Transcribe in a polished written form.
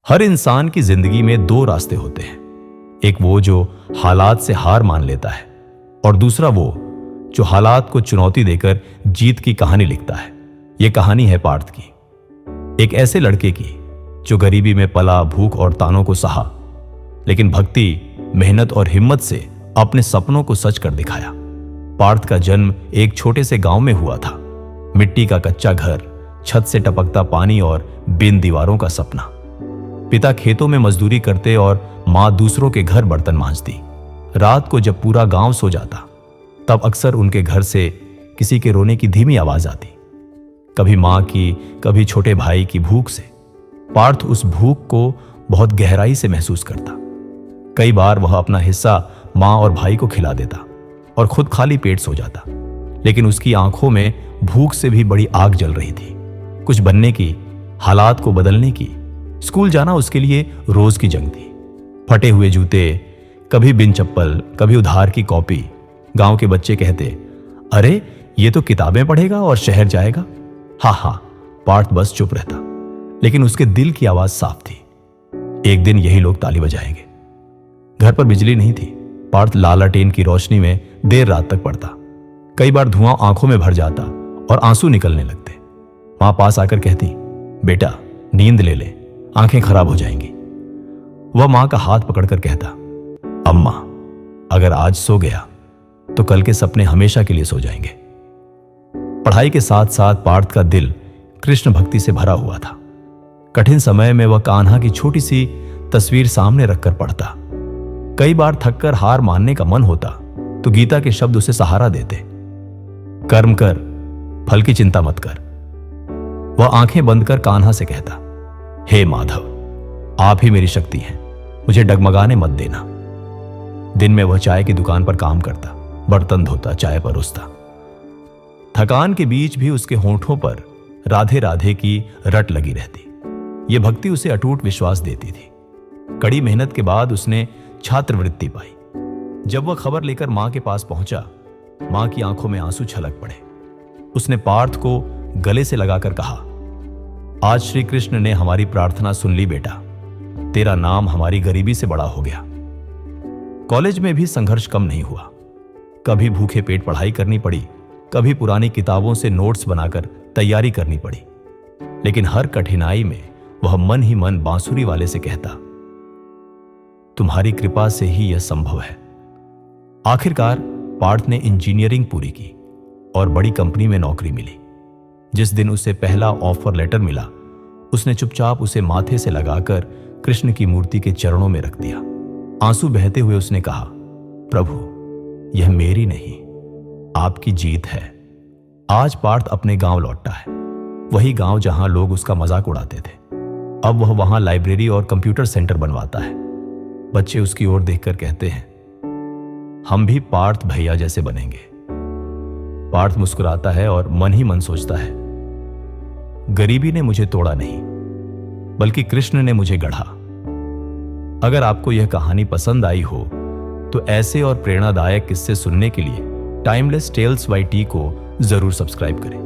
हर इंसान की जिंदगी में दो रास्ते होते हैं। एक वो जो हालात से हार मान लेता है और दूसरा वो जो हालात को चुनौती देकर जीत की कहानी लिखता है। यह कहानी है पार्थ की, एक ऐसे लड़के की जो गरीबी में पला, भूख और तानों को सहा, लेकिन भक्ति, मेहनत और हिम्मत से अपने सपनों को सच कर दिखाया। पार्थ का जन्म एक छोटे से गांव में हुआ था। मिट्टी का कच्चा घर, छत से टपकता पानी और बिन दीवारों का सपना। पिता खेतों में मजदूरी करते और मां दूसरों के घर बर्तन मांजती। रात को जब पूरा गांव सो जाता तब अक्सर उनके घर से किसी के रोने की धीमी आवाज आती, कभी मां की, कभी छोटे भाई की भूख से। पार्थ उस भूख को बहुत गहराई से महसूस करता। कई बार वह अपना हिस्सा मां और भाई को खिला देता और खुद खाली पेट सो जाता, लेकिन उसकी आंखों में भूख से भी बड़ी आग जल रही थी, कुछ बनने की, हालात को बदलने की। स्कूल जाना उसके लिए रोज की जंग थी। फटे हुए जूते, कभी बिन चप्पल, कभी उधार की कॉपी। गांव के बच्चे कहते, अरे ये तो किताबें पढ़ेगा और शहर जाएगा। हाँ, पार्थ बस चुप रहता, लेकिन उसके दिल की आवाज साफ थी, एक दिन यही लोग ताली बजाएंगे। घर पर बिजली नहीं थी। पार्थ लालटेन की रोशनी में देर रात तक पढ़ता। कई बार धुआं आंखों में भर जाता और आंसू निकलने लगते। मां पास आकर कहती, बेटा नींद ले ले, आंखें खराब हो जाएंगी। वह मां का हाथ पकड़कर कहता, अम्मा अगर आज सो गया तो कल के सपने हमेशा के लिए सो जाएंगे। पढ़ाई के साथ साथ पार्थ का दिल कृष्ण भक्ति से भरा हुआ था। कठिन समय में वह कान्हा की छोटी सी तस्वीर सामने रखकर पढ़ता। कई बार थककर हार मानने का मन होता तो गीता के शब्द उसे सहारा देते, कर्म कर, फल की चिंता मत कर। वह आंखें बंद कर कान्हा से कहता, हे माधव, आप ही मेरी शक्ति हैं, मुझे डगमगाने मत देना। दिन में वह चाय की दुकान पर काम करता, बर्तन धोता, चाय परोसता। थकान के बीच भी उसके होंठों पर राधे राधे की रट लगी रहती। यह भक्ति उसे अटूट विश्वास देती थी। कड़ी मेहनत के बाद उसने छात्रवृत्ति पाई। जब वह खबर लेकर मां के पास पहुंचा, मां की आंखों में आंसू छलक पड़े। उसने पार्थ को गले से लगाकर कहा, आज श्री कृष्ण ने हमारी प्रार्थना सुन ली बेटा, तेरा नाम हमारी गरीबी से बड़ा हो गया। कॉलेज में भी संघर्ष कम नहीं हुआ। कभी भूखे पेट पढ़ाई करनी पड़ी, कभी पुरानी किताबों से नोट्स बनाकर तैयारी करनी पड़ी, लेकिन हर कठिनाई में वह मन ही मन बांसुरी वाले से कहता, तुम्हारी कृपा से ही यह संभव है। आखिरकार पार्थ ने इंजीनियरिंग पूरी की और बड़ी कंपनी में नौकरी मिली। जिस दिन उसे पहला ऑफर लेटर मिला, उसने चुपचाप उसे माथे से लगाकर कृष्ण की मूर्ति के चरणों में रख दिया। आंसू बहते हुए उसने कहा, प्रभु यह मेरी नहीं, आपकी जीत है। आज पार्थ अपने गांव लौटता है, वही गांव जहां लोग उसका मजाक उड़ाते थे। अब वह वहां लाइब्रेरी और कंप्यूटर सेंटर बनवाता है। बच्चे उसकी ओर देखकर कहते हैं, हम भी पार्थ भैया जैसे बनेंगे। पार्थ मुस्कुराता है और मन ही मन सोचता है, गरीबी ने मुझे तोड़ा नहीं, बल्कि कृष्ण ने मुझे गढ़ा। अगर आपको यह कहानी पसंद आई हो तो ऐसे और प्रेरणादायक किस्से सुनने के लिए टाइमलेस टेल्स बाय टी को जरूर सब्सक्राइब करें।